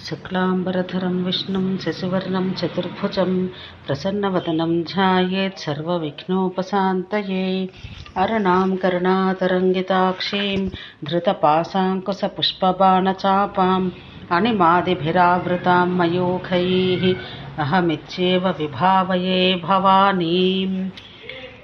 శుక్లాంబరధరం విష్ణుం శశివర్ణం చతుర్భుజం ప్రసన్నవదనం ధ్యాయేత్ సర్వవిఘ్నోపశాంతయే. అరుణాం కరుణాతరంగితాక్షీం ధృతపాశాంకుశపుష్పబాణచాపాం అణిమాదిభిరావృతాం మయూఖైః అహమిత్యేవ విభావయే భవానీం.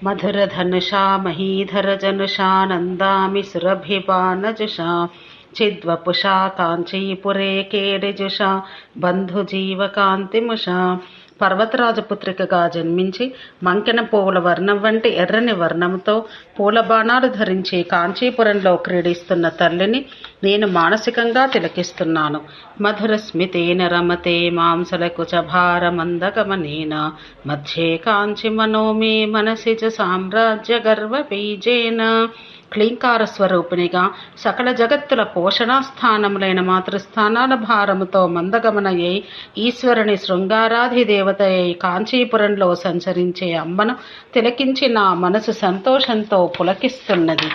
మధురధనుషా మహీధరజనుషా నందామి సురభిపానజుషా చిద్వపుషా కాంచీపురే కేరిజుషా బంధుజీవకాంతిముషా. పర్వతరాజపుత్రికగా జన్మించి మంకెన పువ్వుల వర్ణం వంటి ఎర్రని వర్ణంతో పూల బాణాలు ధరించి కాంచీపురంలో క్రీడిస్తున్న తల్లిని నేను మానసికంగా తిలకిస్తున్నాను. మధుర స్మితేన రమతే మాంసలకుచభారమందగమనేన మధ్యే కాంచి మనోమే మనసిజ సామ్రాజ్య గర్వ బీజేన. క్లీంకార స్వరూపిణిగా సకల జగత్తుల పోషణాస్థానములైన మాతృస్థానాల భారముతో మందగమనయ్యై ఈశ్వరుని శృంగారాధి దేవతయ్యై కాంచీపురంలో సంచరించే అమ్మను తిలకించి నా మనసు సంతోషంతో పులకిస్తున్నది.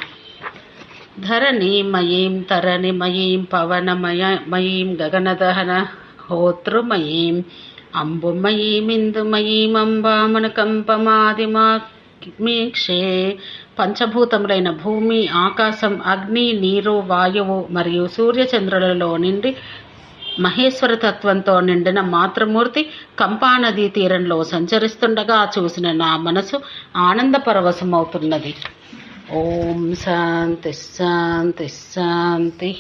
ధరణీమయీం తరణిమయీం పవనమయీం గగనదహన హోతృమయీం అంబుమయీమిందుమయీం అంబామనుకంపమాదిమాక్షే. పంచభూతములైన భూమి, ఆకాశం, అగ్ని, నీరు, వాయువు మరియు సూర్యచంద్రులలో నిండి మహేశ్వర తత్వంతో నిండిన మాతృమూర్తి కంపానదీ తీరంలో సంచరిస్తుండగా చూసిన నా మనసు ఆనంద పరవశమవుతున్నది. ఓం శాంతి శాంతి శాంతి.